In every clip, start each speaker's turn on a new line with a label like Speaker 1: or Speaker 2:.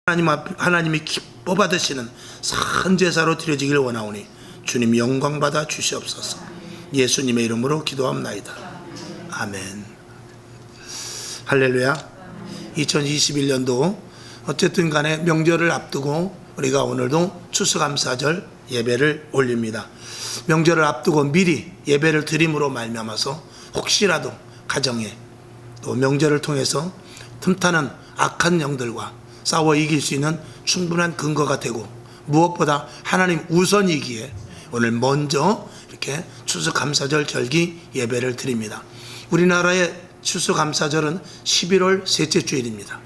Speaker 1: 하나님이 기뻐 받으시는 선제사로 드려지길 원하오니 주님 영광 받아 주시옵소서. 예수님의 이름으로 기도합나이다. 아멘. 할렐루야. 2021년도 어쨌든 간에 명절을 앞두고 우리가 오늘도 추수감사절 예배를 올립니다. 명절을 앞두고 미리 예배를 드림으로 말미암아서 혹시라도 가정에 또 명절을 통해서 틈타는 악한 영들과 싸워 이길 수 있는 충분한 근거가 되고, 무엇보다 하나님 우선이기에 오늘 먼저 이렇게 추수감사절 절기 예배를 드립니다. 우리나라의 추수감사절은 11월 셋째 주일입니다.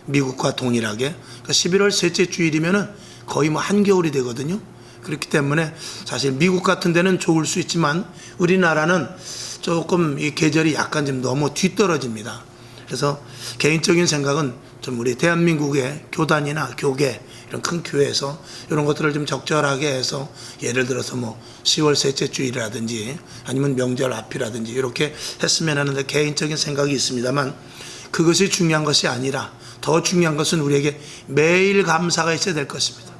Speaker 1: 미국과 동일하게 11월 셋째 주일이면 거의 한겨울이 되거든요. 그렇기 때문에 사실 미국 같은 데는 좋을 수 있지만 우리나라는 조금 이 계절이 약간 좀 너무 뒤떨어집니다. 그래서 개인적인 생각은 좀 우리 대한민국의 교단이나 교계 이런 큰 교회에서 이런 것들을 좀 적절하게 해서, 예를 들어서 10월 셋째 주일이라든지 아니면 명절 앞이라든지 이렇게 했으면 하는데 개인적인 생각이 있습니다만, 그것이 중요한 것이 아니라 더 중요한 것은 우리에게 매일 감사가 있어야 될 것입니다.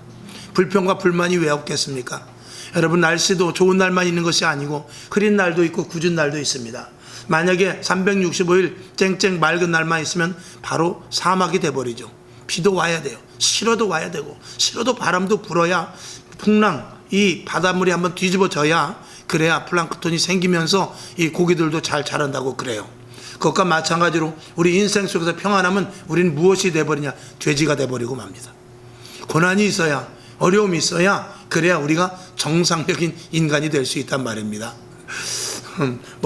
Speaker 1: 불평과 불만이 왜 없겠습니까? 여러분, 날씨도 좋은 날만 있는 것이 아니고 흐린 날도 있고 궂은 날도 있습니다. 만약에 365일 쨍쨍 맑은 날만 있으면 바로 사막이 돼버리죠. 비도 와야 돼요. 싫어도 와야 되고, 싫어도 바람도 불어야, 풍랑 이 바닷물이 한번 뒤집어져야, 그래야 플랑크톤이 생기면서 이 고기들도 잘 자란다고 그래요. 그것과 마찬가지로 우리 인생 속에서 평안하면 우리는 무엇이 돼버리냐? 돼지가 돼버리고 맙니다. 고난이 있어야, 어려움이 있어야, 그래야 우리가 정상적인 인간이 될 수 있단 말입니다.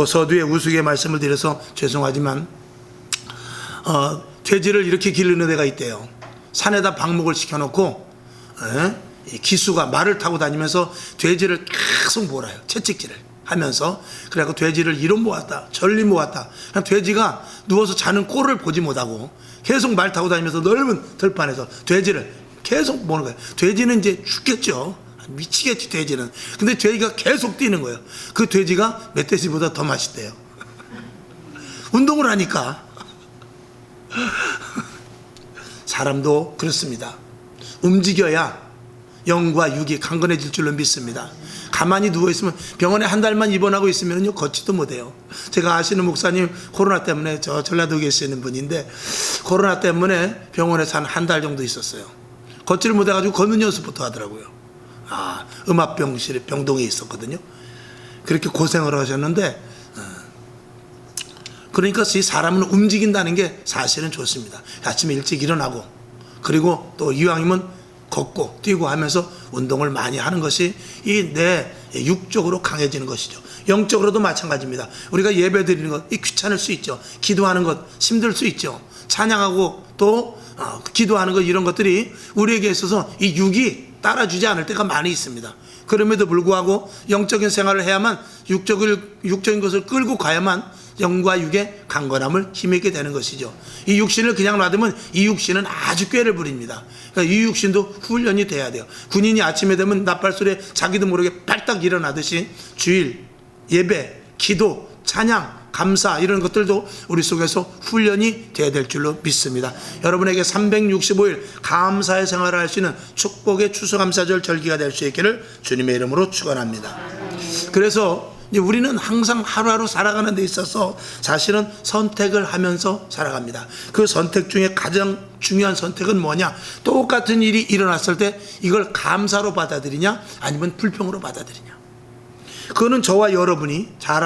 Speaker 1: 서두에 우스개 말씀을 드려서 죄송하지만 돼지를 이렇게 기르는 데가 있대요. 산에다 방목을 시켜놓고 기수가 말을 타고 다니면서 돼지를 계속 몰아요. 채찍질을 하면서. 그래갖고 돼지를 이리 모았다 저리 모았다. 돼지가 누워서 자는 꼴을 보지 못하고 계속 말 타고 다니면서 넓은 들판에서 돼지를 계속 보는 거예요. 돼지는 이제 죽겠죠. 미치겠지, 돼지는. 근데 돼지가 계속 뛰는 거예요. 그 돼지가 멧돼지보다 더 맛있대요. 운동을 하니까. 사람도 그렇습니다. 움직여야 영과 육이 강건해질 줄로 믿습니다. 가만히 누워있으면, 병원에 한 달만 입원하고 있으면 걷지도 못해요. 제가 아시는 목사님, 코로나 때문에 저 전라도 계시는 분인데, 코로나 때문에 병원에서 한 달 정도 있었어요. 걷지를 못해가지고 걷는 연습부터 하더라고요. 음압병실에 병동에 있었거든요. 그렇게 고생을 하셨는데, 그러니까 이 사람은 움직인다는 게 사실은 좋습니다. 아침에 일찍 일어나고, 그리고 또 이왕이면 걷고 뛰고 하면서 운동을 많이 하는 것이 이 내 육적으로 강해지는 것이죠. 영적으로도 마찬가지입니다. 우리가 예배 드리는 것, 이 귀찮을 수 있죠. 기도하는 것 힘들 수 있죠. 찬양하고 또 기도하는 것, 이런 것들이 우리에게 있어서 이 육이 따라주지 않을 때가 많이 있습니다. 그럼에도 불구하고 영적인 생활을 해야만, 육적인 것을 끌고 가야만 영과 육의 강건함을 힘있게 되는 것이죠. 이 육신을 그냥 놔두면 이 육신은 아주 꾀를 부립니다. 그러니까 이 육신도 훈련이 돼야 돼요. 군인이 아침에 되면 나팔소리에 자기도 모르게 발딱 일어나듯이 주일, 예배, 기도, 찬양, 감사, 이런 것들도 우리 속에서 훈련이 돼야 될 줄로 믿습니다. 여러분에게 365일 감사의 생활을 할 수 있는 축복의 추수감사절 절기가 될 수 있기를 주님의 이름으로 축원합니다. 그래서 우리는 항상 하루하루 살아가는 데 있어서 사실은 선택을 하면서 살아갑니다. 그 선택 중에 가장 중요한 선택은 뭐냐? 똑같은 일이 일어났을 때 이걸 감사로 받아들이냐, 아니면 불평으로 받아들이냐. 그거는 저와 여러분이 잘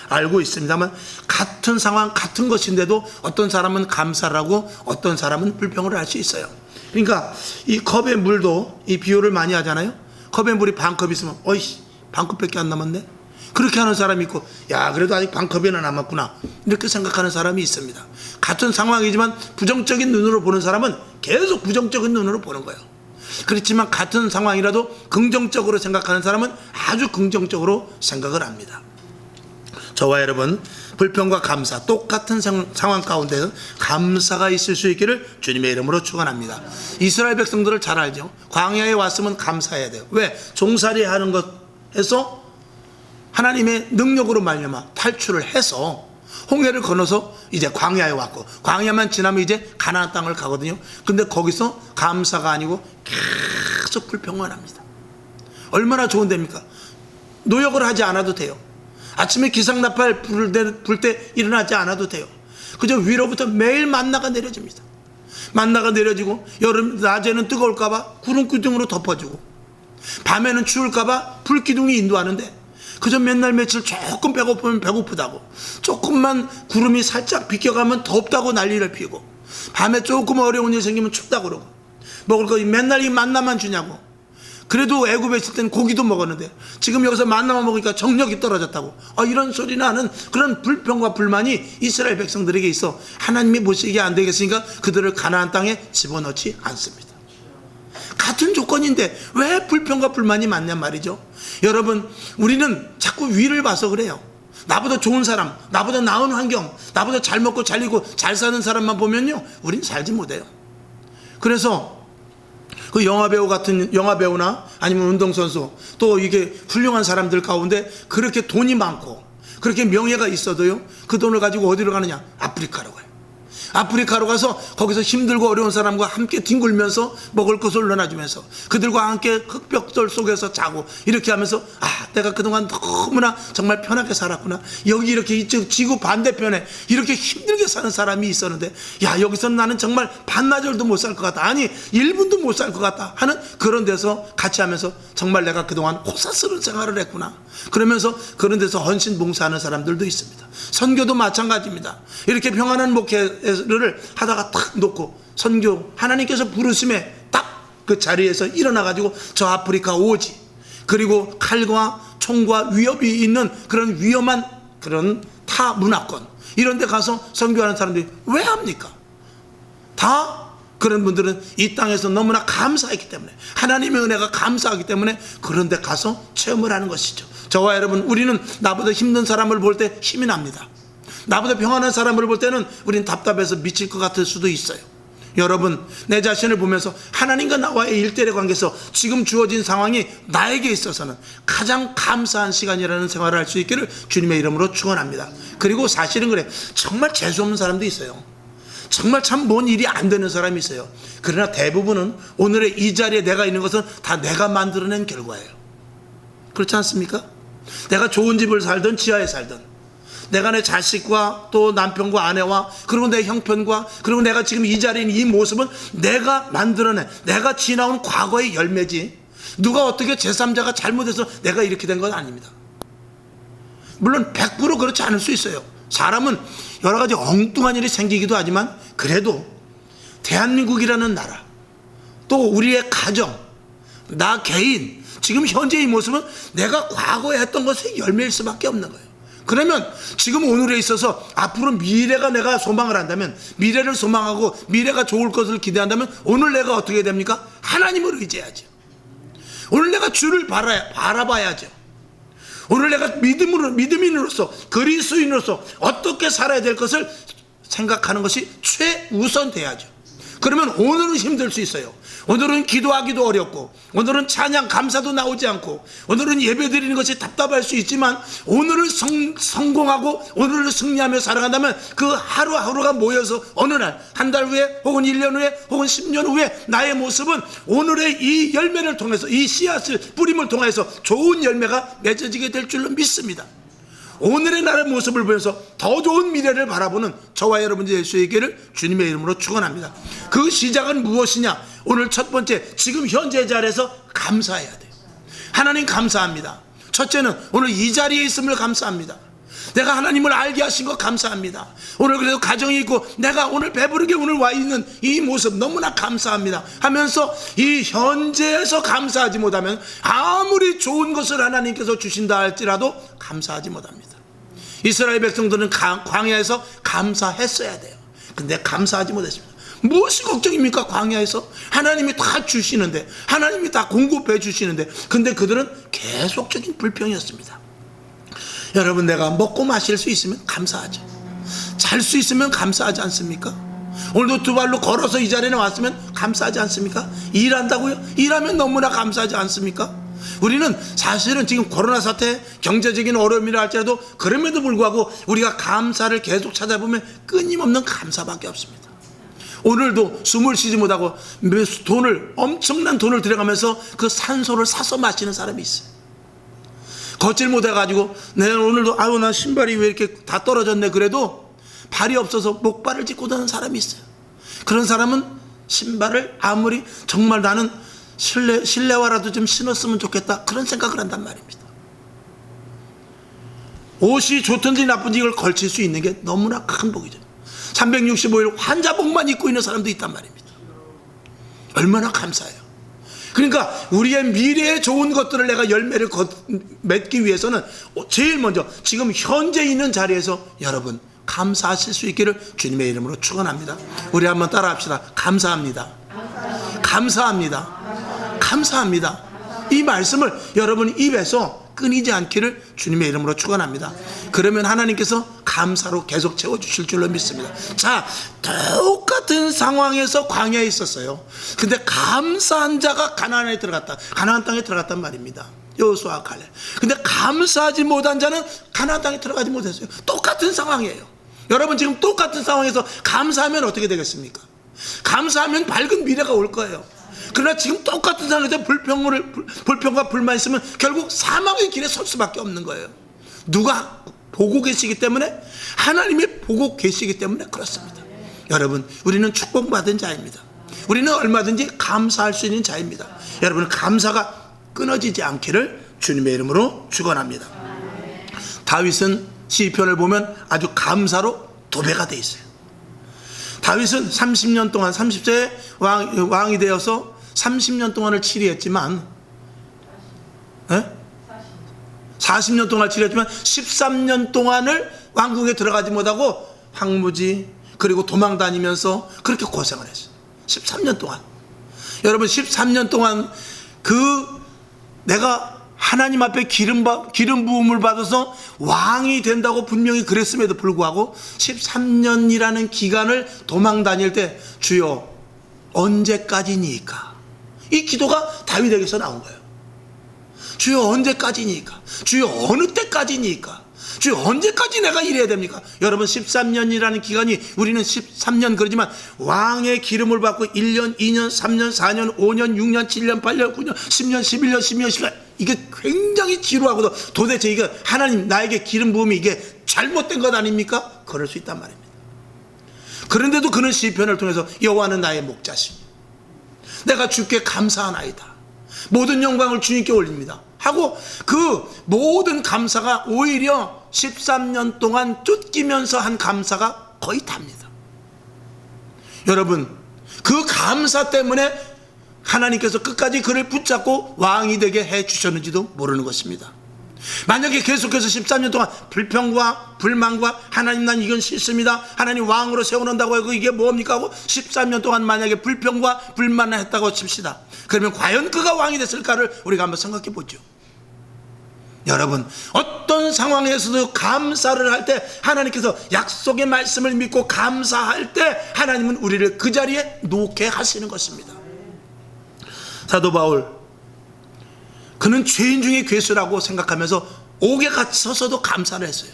Speaker 1: 알고 있습니다만, 같은 상황, 같은 것인데도 어떤 사람은 감사를 하고 어떤 사람은 불평을 할 수 있어요. 그러니까 이 컵의 물도 이 비유를 많이 하잖아요. 컵에 물이 반컵 있으면 어이씨, 반컵밖에 안 남았네. 그렇게 하는 사람이 있고, 야, 그래도 아직 반컵이나 남았구나, 이렇게 생각하는 사람이 있습니다. 같은 상황이지만 부정적인 눈으로 보는 사람은 계속 부정적인 눈으로 보는 거예요. 그렇지만 같은 상황이라도 긍정적으로 생각하는 사람은 아주 긍정적으로 생각을 합니다. 저와 여러분, 불평과 감사, 똑같은 상황 가운데 감사가 있을 수 있기를 주님의 이름으로 축원합니다. 이스라엘 백성들을 잘 알죠. 광야에 왔으면 감사해야 돼요. 왜? 종살이 하는 것에서 하나님의 능력으로 말미암아 탈출을 해서 홍해를 건너서 이제 광야에 왔고, 광야만 지나면 이제 가나안 땅을 가거든요. 근데 거기서 감사가 아니고 계속 불평만 합니다. 얼마나 좋은 데입니까? 노역을 하지 않아도 돼요. 아침에 기상나팔 불 때 일어나지 않아도 돼요. 그저 위로부터 매일 만나가 내려집니다. 만나가 내려지고, 여름 낮에는 뜨거울까봐 구름 기둥으로 덮어주고, 밤에는 추울까봐 불 기둥이 인도하는데, 그저 맨날 며칠 조금 배고프면 배고프다고, 조금만 구름이 살짝 비껴가면 덥다고 난리를 피우고, 밤에 조금 어려운 일 생기면 춥다고 그러고, 먹을 거 맨날 이 만나만 주냐고. 그래도 애굽에 있을 때는 고기도 먹었는데 지금 여기서 만나만 먹으니까 정력이 떨어졌다고, 이런 소리나 하는 그런 불평과 불만이 이스라엘 백성들에게 있어 하나님이 보시기에 안 되겠으니까 그들을 가나안 땅에 집어넣지 않습니다. 같은 조건인데 왜 불평과 불만이 많냔 말이죠. 여러분, 우리는 자꾸 위를 봐서 그래요. 나보다 좋은 사람, 나보다 나은 환경, 나보다 잘 먹고 잘 입고 잘 사는 사람만 보면요, 우린 살지 못해요. 그래서 그 영화배우나 아니면 운동선수, 또 이게 훌륭한 사람들 가운데 그렇게 돈이 많고 그렇게 명예가 있어도요, 그 돈을 가지고 어디로 가느냐? 아프리카로 가요. 아프리카로 가서 거기서 힘들고 어려운 사람과 함께 뒹굴면서 먹을 것을 나눠주면서 그들과 함께 흙벽돌 속에서 자고, 이렇게 하면서 내가 그동안 너무나 정말 편하게 살았구나, 여기 이렇게 이쪽 지구 반대편에 이렇게 힘들게 사는 사람이 있었는데, 여기서 나는 정말 반나절도 못 살 것 같다, 아니 1분도 못 살 것 같다 하는 그런 데서 같이 하면서 정말 내가 그동안 호사스러운 생활을 했구나, 그러면서 그런 데서 헌신 봉사하는 사람들도 있습니다. 선교도 마찬가지입니다. 이렇게 평안한 목회를 하다가 탁 놓고 선교, 하나님께서 부르심에 딱 그 자리에서 일어나 가지고 저 아프리카 오지, 그리고 칼과 총과 위협이 있는 그런 위험한 그런 타 문화권 이런 데 가서 선교하는 사람들이 왜 합니까? 다 그런 분들은 이 땅에서 너무나 감사했기 때문에, 하나님의 은혜가 감사하기 때문에 그런 데 가서 체험을 하는 것이죠. 저와 여러분, 우리는 나보다 힘든 사람을 볼 때 힘이 납니다. 나보다 평안한 사람을 볼 때는 우린 답답해서 미칠 것 같을 수도 있어요. 여러분, 내 자신을 보면서 하나님과 나와의 일대일의 관계에서 지금 주어진 상황이 나에게 있어서는 가장 감사한 시간이라는 생활을 할 수 있기를 주님의 이름으로 축원합니다. 그리고 사실은 그래, 정말 재수없는 사람도 있어요. 정말 참 뭔 일이 안 되는 사람이 있어요. 그러나 대부분은 오늘의 이 자리에 내가 있는 것은 다 내가 만들어낸 결과예요. 그렇지 않습니까? 내가 좋은 집을 살든 지하에 살든, 내가 내 자식과 또 남편과 아내와 그리고 내 형편과 그리고 내가 지금 이 자리에 있는 이 모습은 내가 만들어낸, 내가 지나온 과거의 열매지, 누가 어떻게 제3자가 잘못해서 내가 이렇게 된 건 아닙니다. 물론 100% 그렇지 않을 수 있어요. 사람은 여러 가지 엉뚱한 일이 생기기도 하지만, 그래도 대한민국이라는 나라, 또 우리의 가정, 나 개인, 지금 현재 이 모습은 내가 과거에 했던 것의 열매일 수밖에 없는 거예요. 그러면 지금 오늘에 있어서 앞으로 미래가 내가 소망을 한다면, 미래를 소망하고 미래가 좋을 것을 기대한다면 오늘 내가 어떻게 됩니까? 하나님을 의지해야죠. 오늘 내가 주를 바라봐야죠. 오늘 내가 믿음인으로서, 그리스도인으로서 어떻게 살아야 될 것을 생각하는 것이 최우선 돼야죠. 그러면 오늘은 힘들 수 있어요. 오늘은 기도하기도 어렵고, 오늘은 찬양 감사도 나오지 않고, 오늘은 예배 드리는 것이 답답할 수 있지만, 오늘을 성공하고 오늘을 승리하며 살아간다면 그 하루하루가 모여서 어느 날, 한 달 후에 혹은 1년 후에 혹은 10년 후에 나의 모습은 오늘의 이 열매를 통해서, 이 씨앗을 뿌림을 통해서 좋은 열매가 맺어지게 될 줄로 믿습니다. 오늘의 나의 모습을 보면서 더 좋은 미래를 바라보는 저와 여러분들 예수의 있기를 주님의 이름으로 축원합니다. 그 시작은 무엇이냐? 오늘 첫 번째, 지금 현재 자리에서 감사해야 돼요. 하나님 감사합니다. 첫째는 오늘 이 자리에 있음을 감사합니다. 내가 하나님을 알게 하신 것 감사합니다. 오늘 그래도 가정이 있고 내가 오늘 배부르게 오늘 와 있는 이 모습 너무나 감사합니다 하면서 이 현재에서 감사하지 못하면 아무리 좋은 것을 하나님께서 주신다 할지라도 감사하지 못합니다. 이스라엘 백성들은 광야에서 감사했어야 돼요. 근데 감사하지 못했습니다. 무엇이 걱정입니까? 광야에서 하나님이 다 주시는데, 하나님이 다 공급해 주시는데, 근데 그들은 계속적인 불평이었습니다. 여러분, 내가 먹고 마실 수 있으면 감사하죠. 잘 수 있으면 감사하지 않습니까? 오늘도 두 발로 걸어서 이 자리에 왔으면 감사하지 않습니까? 일한다고요? 일하면 너무나 감사하지 않습니까? 우리는 사실은 지금 코로나 사태, 경제적인 어려움이라 할지라도 그럼에도 불구하고 우리가 감사를 계속 찾아보면 끊임없는 감사밖에 없습니다. 오늘도 숨을 쉬지 못하고 엄청난 돈을 들여가면서 그 산소를 사서 마시는 사람이 있어요. 걷질 못해가지고 내가 오늘도 나 신발이 왜 이렇게 다 떨어졌네 그래도 발이 없어서 목발을 짚고 다니는 사람이 있어요. 그런 사람은 신발을 아무리 정말 나는 실내화라도 좀 신었으면 좋겠다 그런 생각을 한단 말입니다. 옷이 좋든지 나쁜지 이걸 걸칠 수 있는 게 너무나 큰 복이죠. 365일 환자복만 입고 있는 사람도 있단 말입니다. 얼마나 감사해요. 그러니까 우리의 미래에 좋은 것들을 내가 열매를 맺기 위해서는 제일 먼저 지금 현재 있는 자리에서 여러분 감사하실 수 있기를 주님의 이름으로 축원합니다. 우리 한번 따라합시다. 감사합니다. 감사합니다. 감사합니다. 이 말씀을 여러분 입에서 끊이지 않기를 주님의 이름으로 축원합니다. 그러면 하나님께서 감사로 계속 채워주실 줄로 믿습니다. 자, 똑같은 상황에서 광야에 있었어요. 근데 감사한 자가 가나안 땅에 들어갔단 말입니다. 여호수아 갈렙. 근데 감사하지 못한 자는 가나안 땅에 들어가지 못했어요. 똑같은 상황이에요. 여러분 지금 똑같은 상황에서 감사하면 어떻게 되겠습니까? 감사하면 밝은 미래가 올 거예요. 그러나 지금 똑같은 상황에서 불평과 불만 있으면 결국 사망의 길에 설 수밖에 없는 거예요. 누가 보고 계시기 때문에, 하나님이 보고 계시기 때문에 그렇습니다. 여러분 우리는 축복받은 자입니다. 우리는 얼마든지 감사할 수 있는 자입니다. 여러분 감사가 끊어지지 않기를 주님의 이름으로 축원합니다. 다윗은 시편을 보면 아주 감사로 도배가 돼 있어요. 다윗은 30년 동안 30세에 왕이 되어서 30년 동안을 치리했지만 40년 동안 치리했지만 13년 동안을 왕궁에 들어가지 못하고 황무지 그리고 도망 다니면서 그렇게 고생을 했어요. 13년 동안. 여러분 13년 동안 내가 하나님 앞에 기름 부음을 받아서 왕이 된다고 분명히 그랬음에도 불구하고 13년이라는 기간을 도망 다닐 때 주여 언제까지니까, 이 기도가 다윗에게서 나온 거예요. 주여 언제까지니까, 주여 어느 때까지니까, 주여 언제까지 내가 이래야 됩니까? 여러분 13년이라는 기간이, 우리는 13년 그러지만 왕의 기름을 받고 1년 2년 3년 4년 5년 6년 7년 8년 9년 10년 11년 12년 14년, 이게 굉장히 지루하고도 도대체 이게 하나님 나에게 기름 부음이 이게 잘못된 것 아닙니까? 그럴 수 있단 말입니다. 그런데도 그는 시편을 통해서 여호와는 나의 목자시니 내가 주께 감사하나이다, 모든 영광을 주님께 올립니다 하고 그 모든 감사가 오히려 13년 동안 쫓기면서 한 감사가 거의 답니다. 여러분 그 감사 때문에 하나님께서 끝까지 그를 붙잡고 왕이 되게 해주셨는지도 모르는 것입니다. 만약에 계속해서 13년 동안 불평과 불만과 하나님 난 이건 싫습니다, 하나님 왕으로 세워놓는다고 하고 이게 뭡니까 하고 13년 동안 만약에 불평과 불만을 했다고 칩시다. 그러면 과연 그가 왕이 됐을까를 우리가 한번 생각해 보죠. 여러분 어떤 상황에서도 감사를 할 때, 하나님께서 약속의 말씀을 믿고 감사할 때 하나님은 우리를 그 자리에 놓게 하시는 것입니다. 사도 바울, 그는 죄인 중에 괴수라고 생각하면서 옥에 갇혀서도 감사를 했어요.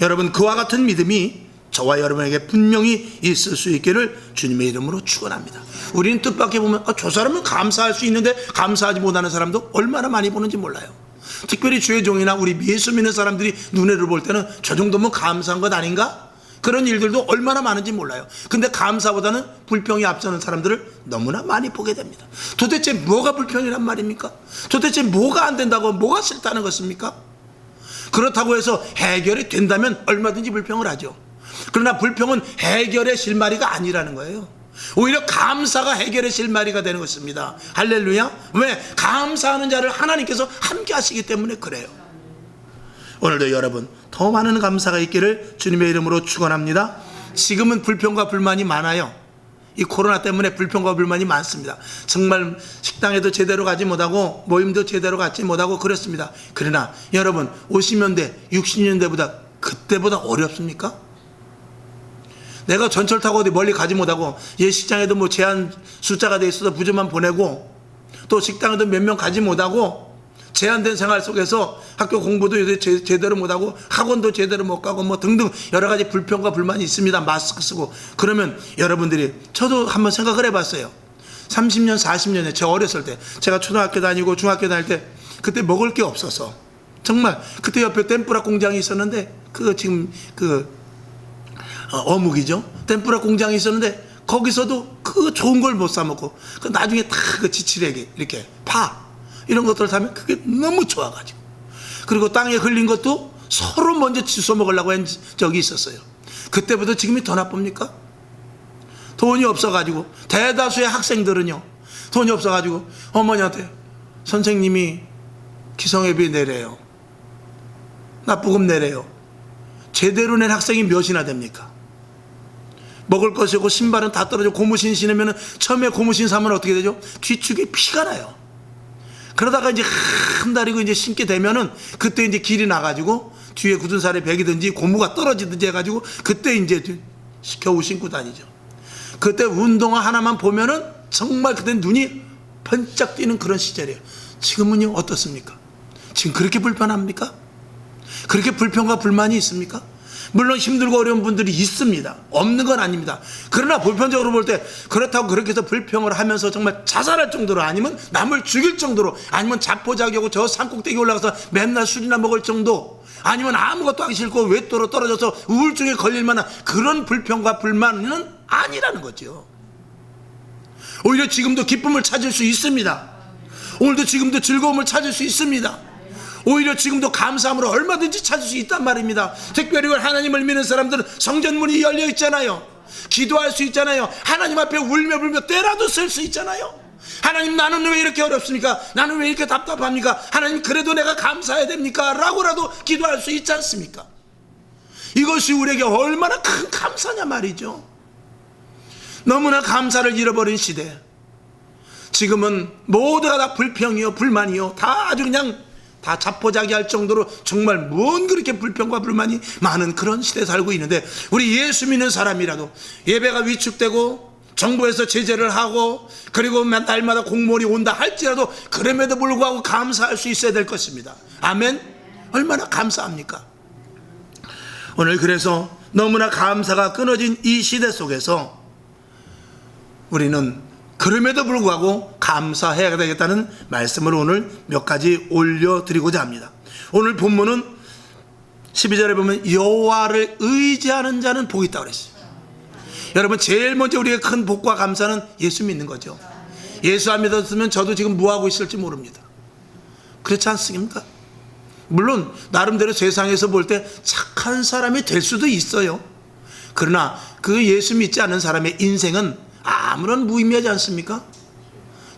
Speaker 1: 여러분 그와 같은 믿음이 저와 여러분에게 분명히 있을 수 있기를 주님의 이름으로 축원합니다. 우리는 뜻밖의 보면 저 사람은 감사할 수 있는데 감사하지 못하는 사람도 얼마나 많이 보는지 몰라요. 특별히 주의 종이나 우리 예수 믿는 사람들이 눈으로 볼 때는 저 정도면 감사한 것 아닌가? 그런 일들도 얼마나 많은지 몰라요. 근데 감사보다는 불평이 앞서는 사람들을 너무나 많이 보게 됩니다. 도대체 뭐가 불평이란 말입니까? 도대체 뭐가 안 된다고, 뭐가 싫다는 것입니까? 그렇다고 해서 해결이 된다면 얼마든지 불평을 하죠. 그러나 불평은 해결의 실마리가 아니라는 거예요. 오히려 감사가 해결의 실마리가 되는 것입니다. 할렐루야. 왜? 감사하는 자를 하나님께서 함께 하시기 때문에 그래요. 오늘도 여러분 더 많은 감사가 있기를 주님의 이름으로 축원합니다. 지금은 불평과 불만이 많아요. 이 코로나 때문에 불평과 불만이 많습니다. 정말 식당에도 제대로 가지 못하고 모임도 제대로 가지 못하고 그렇습니다. 그러나 여러분 50년대 60년대보다 그때보다 어렵습니까? 내가 전철 타고 어디 멀리 가지 못하고 시장에도 제한 숫자가 돼 있어서 부조만 보내고 또 식당에도 몇 명 가지 못하고 제한된 생활 속에서 학교 공부도 제대로 못하고 학원도 제대로 못 가고 뭐 등등 여러 가지 불평과 불만이 있습니다. 마스크 쓰고. 그러면 여러분들이, 저도 한번 생각을 해봤어요. 30년 40년에 저 어렸을 때, 제가 초등학교 다니고 중학교 다닐 때 그때 먹을 게 없어서, 정말 그때 옆에 덴뿌라 공장이 있었는데, 지금 어묵이죠. 덴뿌라 공장이 있었는데 거기서도 그 좋은 걸 못 사 먹고, 나중에 다 지치레기 이렇게 파 이런 것들을 사면 그게 너무 좋아가지고, 그리고 땅에 흘린 것도 서로 먼저 주워 먹으려고 한 적이 있었어요. 그때보다 지금이 더 나쁩니까? 돈이 없어가지고, 대다수의 학생들은요, 돈이 없어가지고 어머니한테 선생님이 기성예비 내래요, 납부금 내래요. 제대로 낸 학생이 몇이나 됩니까? 먹을 것이 없고 신발은 다 떨어져 고무신 신으면, 처음에 고무신 사면 어떻게 되죠? 뒤축에 피가 나요. 그러다가 이제 한 달이고 이제 신게 되면은, 그때 이제 길이 나가지고 뒤에 굳은 살에 베기든지 고무가 떨어지든지 해가지고 그때 이제 겨우 신고 다니죠. 그때 운동화 하나만 보면은 정말 그때 눈이 번쩍 뛰는 그런 시절이에요. 지금은요, 어떻습니까? 지금 그렇게 불편합니까? 그렇게 불평과 불만이 있습니까? 물론 힘들고 어려운 분들이 있습니다. 없는 건 아닙니다. 그러나 보편적으로 볼 때 그렇다고 그렇게 해서 불평을 하면서 정말 자살할 정도로, 아니면 남을 죽일 정도로, 아니면 자포자기하고 저 산꼭대기 올라가서 맨날 술이나 먹을 정도, 아니면 아무것도 하기 싫고 외도로 떨어져서 우울증에 걸릴 만한 그런 불평과 불만은 아니라는 거죠. 오히려 지금도 기쁨을 찾을 수 있습니다. 오늘도 지금도 즐거움을 찾을 수 있습니다. 오히려 지금도 감사함으로 얼마든지 찾을 수 있단 말입니다. 특별히 하나님을 믿는 사람들은 성전문이 열려 있잖아요. 기도할 수 있잖아요. 하나님 앞에 울며 불며 때라도 쓸 수 있잖아요. 하나님, 나는 왜 이렇게 어렵습니까? 나는 왜 이렇게 답답합니까? 하나님, 그래도 내가 감사해야 됩니까? 라고라도 기도할 수 있지 않습니까? 이것이 우리에게 얼마나 큰 감사냐 말이죠. 너무나 감사를 잃어버린 시대, 지금은 모두가 다 불평이요 불만이요 다 아주 그냥 다 자포자기할 정도로 정말 뭔 그렇게 불평과 불만이 많은 그런 시대에 살고 있는데, 우리 예수 믿는 사람이라도 예배가 위축되고 정부에서 제재를 하고 그리고 날마다 공무원이 온다 할지라도 그럼에도 불구하고 감사할 수 있어야 될 것입니다. 아멘. 얼마나 감사합니까? 오늘 그래서 너무나 감사가 끊어진 이 시대 속에서 우리는 그럼에도 불구하고 감사해야 되겠다는 말씀을 오늘 몇 가지 올려드리고자 합니다. 오늘 본문은 12절에 보면 여호와를 의지하는 자는 복이 있다고 그랬어요. 여러분, 제일 먼저 우리의 큰 복과 감사는 예수 믿는 거죠. 예수 안 믿었으면 저도 지금 뭐하고 있을지 모릅니다. 그렇지 않습니까? 물론 나름대로 세상에서 볼 때 착한 사람이 될 수도 있어요. 그러나 그 예수 믿지 않는 사람의 인생은 아무런 무의미하지 않습니까?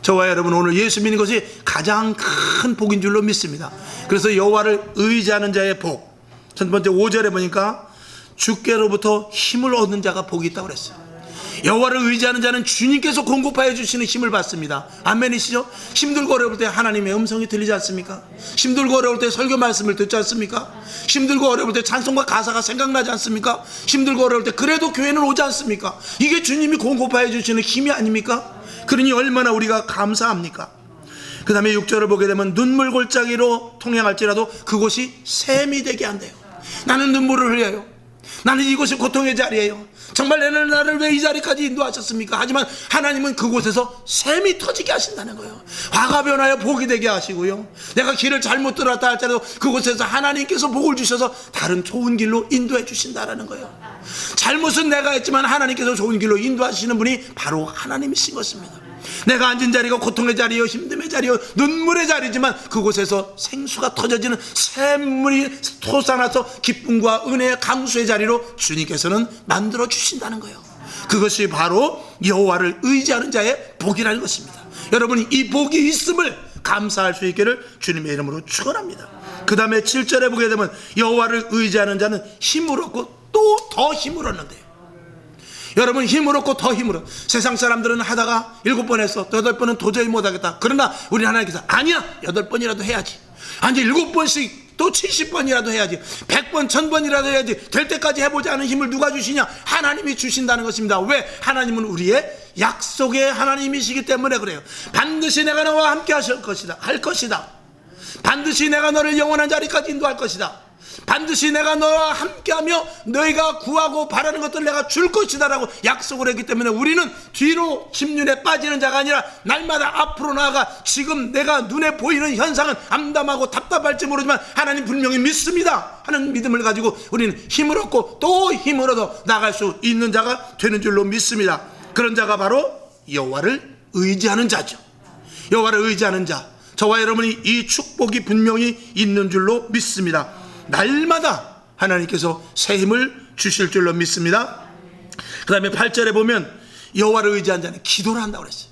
Speaker 1: 저와 여러분, 오늘 예수 믿는 것이 가장 큰 복인 줄로 믿습니다. 그래서 여호와를 의지하는 자의 복, 첫 번째 5절에 보니까 주께로부터 힘을 얻는 자가 복이 있다고 그랬어요. 여호와를 의지하는 자는 주님께서 공급하여 주시는 힘을 받습니다. 아멘이시죠? 힘들고 어려울 때 하나님의 음성이 들리지 않습니까? 힘들고 어려울 때 설교 말씀을 듣지 않습니까? 힘들고 어려울 때 찬송과 가사가 생각나지 않습니까? 힘들고 어려울 때 그래도 교회는 오지 않습니까? 이게 주님이 공급하여 주시는 힘이 아닙니까? 그러니 얼마나 우리가 감사합니까? 그 다음에 6절을 보게 되면 눈물 골짜기로 통행할지라도 그곳이 샘이 되게 한대요. 나는 눈물을 흘려요. 나는 이곳이 고통의 자리예요. 정말 나를 왜 이 자리까지 인도하셨습니까? 하지만 하나님은 그곳에서 샘이 터지게 하신다는 거예요. 화가 변하여 복이 되게 하시고요, 내가 길을 잘못 들었다 할지라도 그곳에서 하나님께서 복을 주셔서 다른 좋은 길로 인도해 주신다는 거예요. 잘못은 내가 했지만 하나님께서 좋은 길로 인도하시는 분이 바로 하나님이신 것입니다. 내가 앉은 자리가 고통의 자리요, 힘듦의 자리요, 눈물의 자리지만 그곳에서 생수가 터져지는 샘물이 솟아나서 기쁨과 은혜의 강수의 자리로 주님께서는 만들어 주신다는 거예요. 그것이 바로 여호와를 의지하는 자의 복이라는 것입니다. 여러분이 이 복이 있음을 감사할 수 있기를 주님의 이름으로 축원합니다. 그 다음에 7절에 보게 되면 여호와를 의지하는 자는 힘을 얻고 또 더 힘을 얻는데요. 여러분, 힘을 얻고 더 힘을 얻어. 세상 사람들은 하다가 7번 했어, 8번은 도저히 못하겠다. 그러나 우리 하나님께서 아니야, 8번이라도 해야지. 아니 7번씩 또 70번이라도 해야지, 100번 1000번이라도 해야지, 될 때까지 해보지 않은 힘을 누가 주시냐? 하나님이 주신다는 것입니다. 왜? 하나님은 우리의 약속의 하나님이시기 때문에 그래요. 반드시 내가 너와 함께 하실 것이다, 할 것이다. 반드시 내가 너를 영원한 자리까지 인도할 것이다. 반드시 내가 너와 함께하며 너희가 구하고 바라는 것들을 내가 줄 것이다 라고 약속을 했기 때문에 우리는 뒤로 침륜에 빠지는 자가 아니라 날마다 앞으로 나아가 지금 내가 눈에 보이는 현상은 암담하고 답답할지 모르지만 하나님 분명히 믿습니다 하는 믿음을 가지고 우리는 힘을 얻고 또 힘을 얻어 나갈 수 있는 자가 되는 줄로 믿습니다. 그런 자가 바로 여호와를 의지하는 자죠. 여호와를 의지하는 자, 저와 여러분이 이 축복이 분명히 있는 줄로 믿습니다. 날마다 하나님께서 새 힘을 주실 줄로 믿습니다. 그 다음에 8절에 보면 여호와를 의지한 자는 기도를 한다고 그랬어요.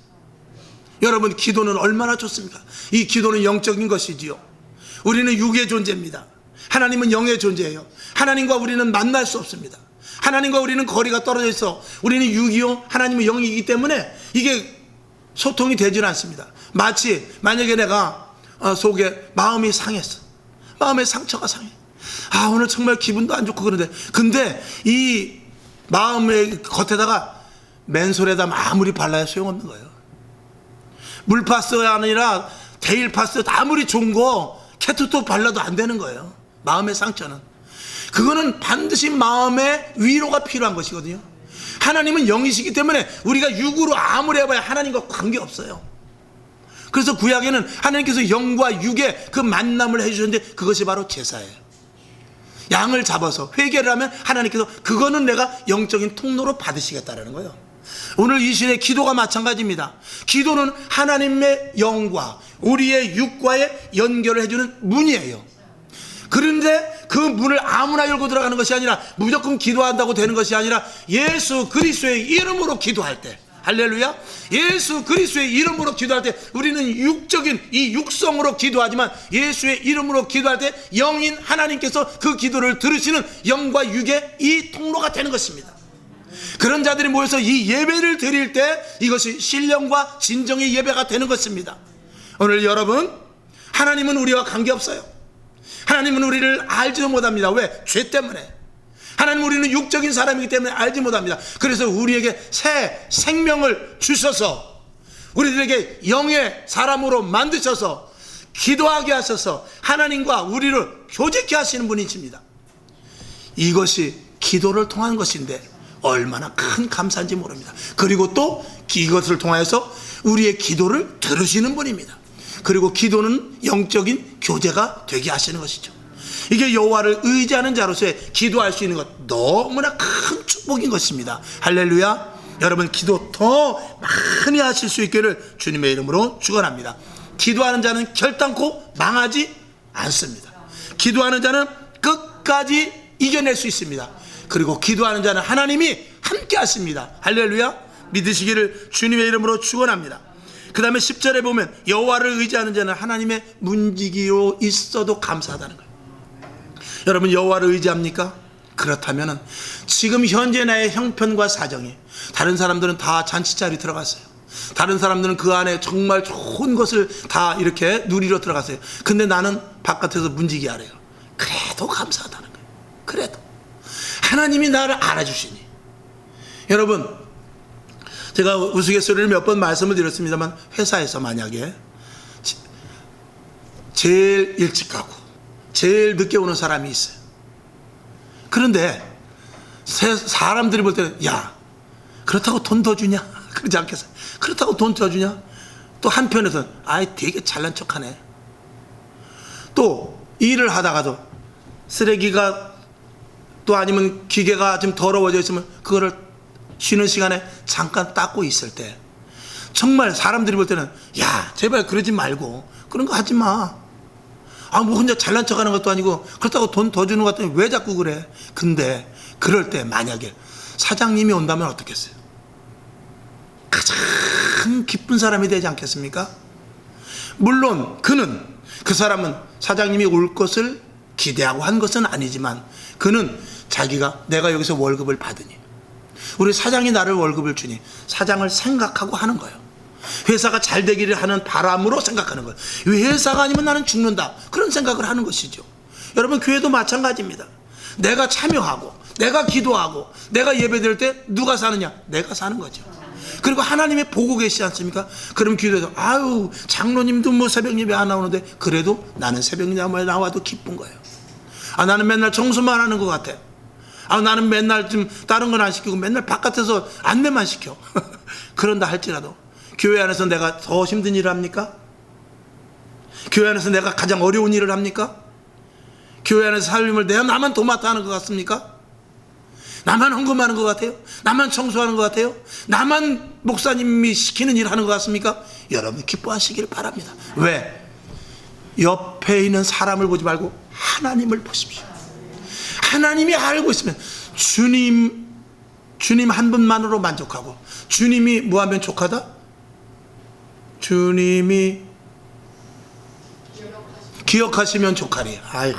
Speaker 1: 여러분, 기도는 얼마나 좋습니까? 이 기도는 영적인 것이지요. 우리는 육의 존재입니다. 하나님은 영의 존재예요. 하나님과 우리는 만날 수 없습니다. 하나님과 우리는 거리가 떨어져 있어. 우리는 육이요, 하나님은 영이기 때문에 이게 소통이 되질 않습니다. 마치 만약에 내가 속에 마음이 상했어. 마음의 상처가 상해. 오늘 정말 기분도 안 좋고 그런데, 근데 이 마음의 겉에다가 맨솔에다 아무리 발라야 소용없는 거예요. 물파스가 아니라 데일파스 아무리 좋은 거 캐투토 발라도 안 되는 거예요. 마음의 상처는. 그거는 반드시 마음의 위로가 필요한 것이거든요. 하나님은 영이시기 때문에 우리가 육으로 아무리 해봐야 하나님과 관계없어요. 그래서 구약에는 하나님께서 영과 육의 그 만남을 해주셨는데 그것이 바로 제사예요. 양을 잡아서 회개를 하면 하나님께서 그거는 내가 영적인 통로로 받으시겠다라는 거예요. 오늘 이 시대 기도가 마찬가지입니다. 기도는 하나님의 영과 우리의 육과의 연결을 해주는 문이에요. 그런데 그 문을 아무나 열고 들어가는 것이 아니라 무조건 기도한다고 되는 것이 아니라 예수 그리스도의 이름으로 기도할 때, 할렐루야, 예수 그리스도의 이름으로 기도할 때 우리는 육적인 이 육성으로 기도하지만 예수의 이름으로 기도할 때 영인 하나님께서 그 기도를 들으시는 영과 육의 이 통로가 되는 것입니다. 그런 자들이 모여서 이 예배를 드릴 때 이것이 신령과 진정의 예배가 되는 것입니다. 오늘 여러분, 하나님은 우리와 관계없어요. 하나님은 우리를 알지도 못합니다. 왜? 죄 때문에. 하나님은 우리는 육적인 사람이기 때문에 알지 못합니다. 그래서 우리에게 새 생명을 주셔서 우리들에게 영의 사람으로 만드셔서 기도하게 하셔서 하나님과 우리를 교제케 하시는 분이십니다. 이것이 기도를 통한 것인데 얼마나 큰 감사인지 모릅니다. 그리고 또 이것을 통하여서 우리의 기도를 들으시는 분입니다. 그리고 기도는 영적인 교제가 되게 하시는 것이죠. 이게 여호와를 의지하는 자로서의 기도할 수 있는 것, 너무나 큰 축복인 것입니다. 할렐루야. 여러분, 기도 더 많이 하실 수 있기를 주님의 이름으로 축원합니다. 기도하는 자는 결단코 망하지 않습니다. 기도하는 자는 끝까지 이겨낼 수 있습니다. 그리고 기도하는 자는 하나님이 함께 하십니다. 할렐루야. 믿으시기를 주님의 이름으로 축원합니다. 그 다음에 10절에 보면 여호와를 의지하는 자는 하나님의 문지기로 있어도 감사하다는 거예요. 여러분, 여호와를 의지합니까? 그렇다면 지금 현재 나의 형편과 사정이, 다른 사람들은 다 잔치자리 들어갔어요. 다른 사람들은 그 안에 정말 좋은 것을 다 이렇게 누리러 들어갔어요. 근데 나는 바깥에서 문지기 하래요. 그래도 감사하다는 거예요. 그래도 하나님이 나를 알아주시니. 여러분, 제가 우스갯소리를 몇 번 말씀을 드렸습니다만, 회사에서 만약에 제일 일찍 가고 제일 늦게 오는 사람이 있어요. 그런데 사람들이 볼 때는, 야, 그렇다고 돈 더 주냐? 그러지 않겠어요? 그렇다고 돈 더 주냐? 또 한편에서는, 아이, 되게 잘난 척하네. 또 일을 하다가도 쓰레기가 또 아니면 기계가 좀 더러워져 있으면 그거를 쉬는 시간에 잠깐 닦고 있을 때 정말 사람들이 볼 때는, 야, 제발 그러지 말고 그런 거 하지 마. 뭐 혼자 잘난 척하는 것도 아니고 그렇다고 돈 더 주는 것 같더니 왜 자꾸 그래? 근데 그럴 때 만약에 사장님이 온다면 어떻겠어요? 가장 기쁜 사람이 되지 않겠습니까? 물론 그 사람은 사장님이 올 것을 기대하고 한 것은 아니지만 그는 자기가 내가 여기서 월급을 받으니, 우리 사장이 나를 월급을 주니 사장을 생각하고 하는 거예요. 회사가 잘 되기를 하는 바람으로 생각하는 거예요. 회사가 아니면 나는 죽는다, 그런 생각을 하는 것이죠. 여러분 교회도 마찬가지입니다. 내가 참여하고 내가 기도하고 내가 예배드릴 때 누가 사느냐? 내가 사는 거죠. 그리고 하나님이 보고 계시지 않습니까? 그럼 기도해서 아유 장로님도 뭐 새벽 예배 안 나오는데 그래도 나는 새벽 예배에 나와도 기쁜 거예요. 아 나는 맨날 청소만 하는 것 같아. 아 나는 맨날 좀 다른 건 안 시키고 맨날 바깥에서 안내만 시켜. 그런다 할지라도 교회 안에서 내가 더 힘든 일을 합니까? 교회 안에서 내가 가장 어려운 일을 합니까? 교회 안에서 살림을 나만 도맡아 하는 것 같습니까? 나만 헌금하는 것 같아요? 나만 청소하는 것 같아요? 나만 목사님이 시키는 일을 하는 것 같습니까? 여러분 기뻐하시길 바랍니다. 왜? 옆에 있는 사람을 보지 말고 하나님을 보십시오. 하나님이 알고 있으면 주님 한 분만으로 만족하고 주님이 뭐하면 족하다? 주님이 기억하시면 족하리. 아이고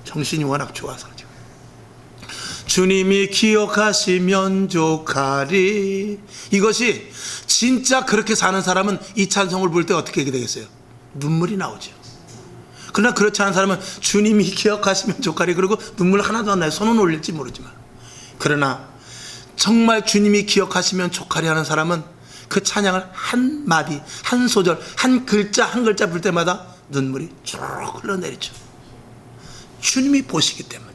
Speaker 1: 정신이 워낙 좋아서 주님이 기억하시면 족하리. 이것이 진짜 그렇게 사는 사람은 이 찬송을 볼 때 어떻게 하게 되겠어요? 눈물이 나오죠. 그러나 그렇지 않은 사람은 주님이 기억하시면 족하리 그리고 눈물 하나도 안 나요. 손은 올릴지 모르지만. 그러나 정말 주님이 기억하시면 족하리 하는 사람은 그 찬양을 한 마디 한 소절 한 글자 한 글자 부를 때마다 눈물이 쭉 흘러내리죠. 주님이 보시기 때문에.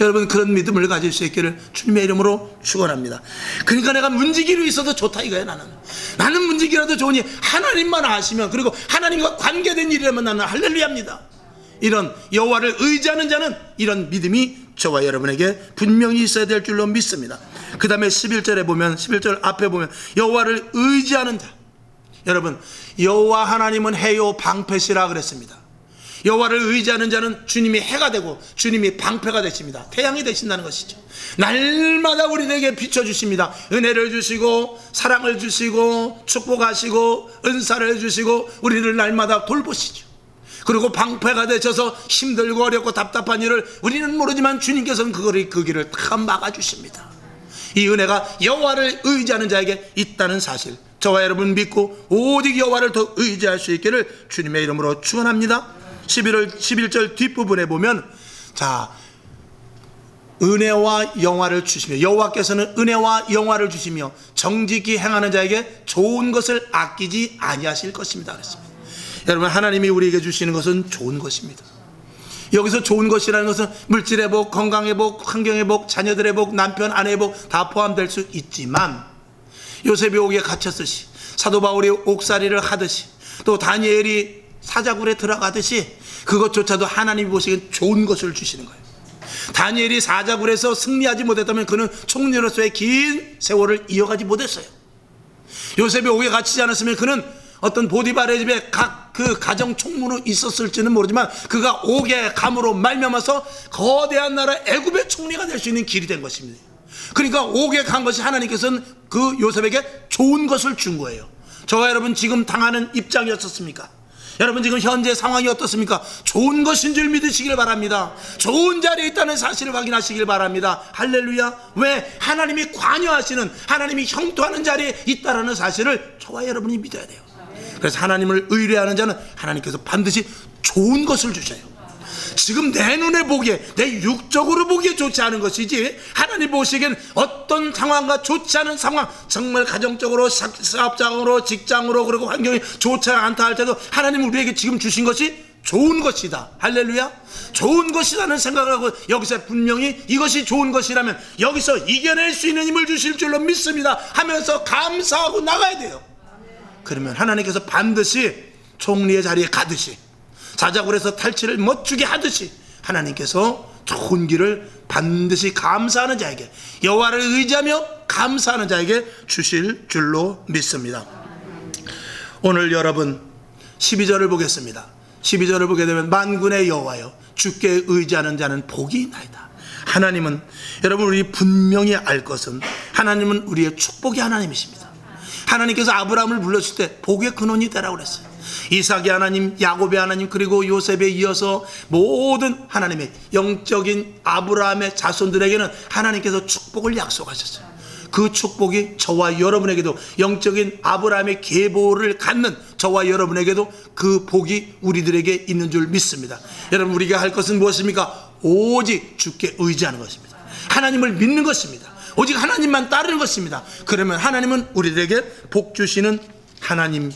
Speaker 1: 여러분 그런 믿음을 가질 수 있기를 주님의 이름으로 축원합니다. 그러니까 내가 문지기로 있어도 좋다 이거야. 나는 문지기라도 좋으니 하나님만 아시면 그리고 하나님과 관계된 일이라면 나는 할렐루야입니다. 이런 여호와를 의지하는 자는 이런 믿음이 저와 여러분에게 분명히 있어야 될 줄로 믿습니다. 그 다음에 11절에 보면 11절 앞에 보면 여호와를 의지하는 자. 여러분 여호와 하나님은 해요 방패시라 그랬습니다. 여호와를 의지하는 자는 주님이 해가 되고 주님이 방패가 되십니다. 태양이 되신다는 것이죠. 날마다 우리에게 비춰주십니다. 은혜를 주시고 사랑을 주시고 축복하시고 은사를 주시고 우리를 날마다 돌보시죠. 그리고 방패가 되셔서 힘들고 어렵고 답답한 일을 우리는 모르지만 주님께서는 그 길을 다 막아주십니다. 이 은혜가 여호와를 의지하는 자에게 있다는 사실 저와 여러분 믿고 오직 여호와를 더 의지할 수 있기를 주님의 이름으로 축원합니다. 11절 뒷부분에 보면 자 은혜와 영화를 주시며 여호와께서는 은혜와 영화를 주시며 정직히 행하는 자에게 좋은 것을 아끼지 아니하실 것입니다 그랬습니다. 여러분 하나님이 우리에게 주시는 것은 좋은 것입니다. 여기서 좋은 것이라는 것은 물질의 복, 건강의 복, 환경의 복, 자녀들의 복, 남편 아내의 복 다 포함될 수 있지만 요셉이 옥에 갇혔듯이 사도 바울이 옥살이를 하듯이 또 다니엘이 사자굴에 들어가듯이 그것조차도 하나님이 보시기엔 좋은 것을 주시는 거예요. 다니엘이 사자굴에서 승리하지 못했다면 그는 총리로서의 긴 세월을 이어가지 못했어요. 요셉이 옥에 갇히지 않았으면 그는 어떤 보디발의 집에 그 가정 총무로 있었을지는 모르지만 그가 옥에 감으로 말미암아서 거대한 나라 애굽의 총리가 될 수 있는 길이 된 것입니다. 그러니까 옥에 간 것이 하나님께서는 그 요셉에게 좋은 것을 준 거예요. 저와 여러분 지금 당하는 입장이 어떻습니까? 여러분 지금 현재 상황이 어떻습니까? 좋은 것인 줄 믿으시길 바랍니다. 좋은 자리에 있다는 사실을 확인하시길 바랍니다. 할렐루야. 왜? 하나님이 관여하시는 하나님이 형통하는 자리에 있다는 사실을 저와 여러분이 믿어야 돼요. 그래서 하나님을 의뢰하는 자는 하나님께서 반드시 좋은 것을 주셔요. 지금 내 눈에 보기에 내 육적으로 보기에 좋지 않은 것이지 하나님 보시기엔 어떤 상황과 좋지 않은 상황 정말 가정적으로 사업장으로 직장으로 그리고 환경이 좋지 않다 할 때도 하나님 우리에게 지금 주신 것이 좋은 것이다. 할렐루야. 좋은 것이라는 생각을 하고 여기서 분명히 이것이 좋은 것이라면 여기서 이겨낼 수 있는 힘을 주실 줄로 믿습니다 하면서 감사하고 나가야 돼요. 그러면 하나님께서 반드시 총리의 자리에 가듯이 사자굴에서 탈취를 멋지게 하듯이 하나님께서 좋은 길을 반드시 감사하는 자에게 여호와를 의지하며 감사하는 자에게 주실 줄로 믿습니다. 오늘 여러분 12절을 보겠습니다. 12절을 보게 되면 만군의 여호와여 주께 의지하는 자는 복이 있나이다. 하나님은 여러분 우리 분명히 알 것은 하나님은 우리의 축복의 하나님이십니다. 하나님께서 아브라함을 불렀을 때 복의 근원이 되라고 그랬어요. 이삭의 하나님, 야곱의 하나님, 그리고 요셉에 이어서 모든 하나님의 영적인 아브라함의 자손들에게는 하나님께서 축복을 약속하셨어요. 그 축복이 저와 여러분에게도 영적인 아브라함의 계보를 갖는 저와 여러분에게도 그 복이 우리들에게 있는 줄 믿습니다. 여러분, 우리가 할 것은 무엇입니까? 오직 주께 의지하는 것입니다. 하나님을 믿는 것입니다. 오직 하나님만 따르는 것입니다. 그러면 하나님은 우리들에게 복 주시는 하나님,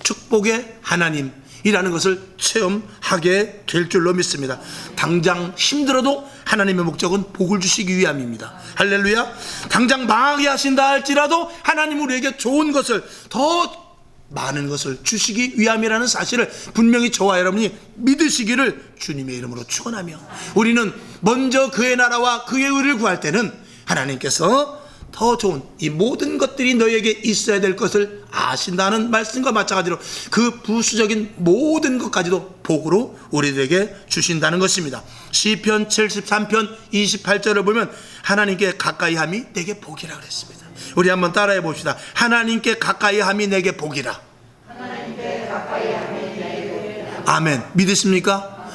Speaker 1: 축복의 하나님이라는 것을 체험하게 될 줄로 믿습니다. 당장 힘들어도 하나님의 목적은 복을 주시기 위함입니다. 할렐루야. 당장 망하게 하신다 할지라도 하나님 우리에게 좋은 것을, 더 많은 것을 주시기 위함이라는 사실을 분명히 저와 여러분이 믿으시기를 주님의 이름으로 축원하며, 우리는 먼저 그의 나라와 그의 의를 구할 때는 하나님께서 더 좋은 이 모든 것들이 너에게 있어야 될 것을 아신다는 말씀과 마찬가지로 그 부수적인 모든 것까지도 복으로 우리들에게 주신다는 것입니다. 시편 73편 28절을 보면 하나님께 가까이함이 내게 복이라 그랬습니다. 우리 한번 따라해 봅시다. 하나님께 가까이함이 내게 복이라.
Speaker 2: 하나님께 가까이함이 내게 복이라.
Speaker 1: 아멘. 믿으십니까?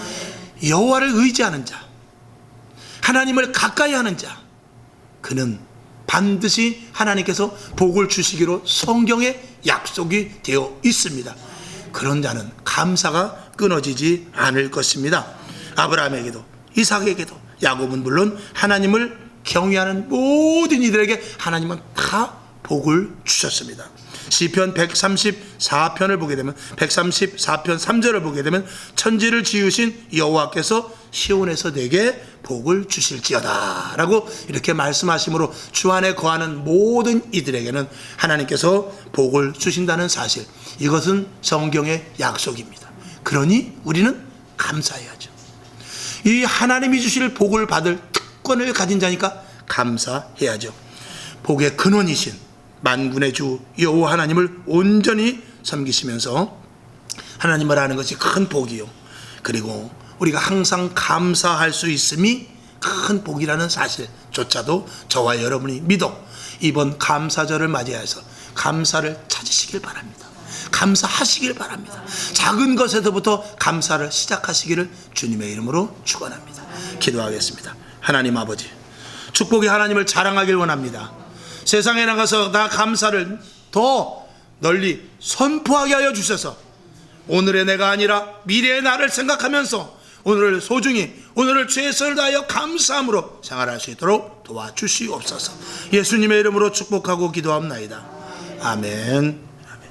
Speaker 1: 여호와를 의지하는 자, 하나님을 가까이하는 자, 그는 반드시 하나님께서 복을 주시기로 성경에 약속이 되어 있습니다. 그런 자는 감사가 끊어지지 않을 것입니다. 아브라함에게도 이삭에게도 야곱은 물론 하나님을 경외하는 모든 이들에게 하나님은 다 복을 주셨습니다. 시편 134편을 보게 되면, 134편 3절을 보게 되면 천지를 지으신 여호와께서 시온에서 내게 복을 주실지어다 라고 이렇게 말씀하심으로 주 안에 거하는 모든 이들에게는 하나님께서 복을 주신다는 사실, 이것은 성경의 약속입니다. 그러니 우리는 감사해야죠. 이 하나님이 주실 복을 받을 특권을 가진 자니까 감사해야죠. 복의 근원이신 만군의 주 여호와 하나님을 온전히 섬기시면서 하나님을 아는 것이 큰 복이요, 그리고 우리가 항상 감사할 수 있음이 큰 복이라는 사실조차도 저와 여러분이 믿어 이번 감사절을 맞이해서 감사를 찾으시길 바랍니다. 감사하시길 바랍니다. 작은 것에서부터 감사를 시작하시기를 주님의 이름으로 축원합니다. 기도하겠습니다. 하나님 아버지, 축복의 하나님을 자랑하길 원합니다. 세상에 나가서 나 감사를 더 널리 선포하게 하여 주셔서 오늘의 내가 아니라 미래의 나를 생각하면서 오늘을 소중히, 오늘을 최선을 다하여 감사함으로 생활할 수 있도록 도와주시옵소서. 예수님의 이름으로 축복하고 기도합나이다. 아멘.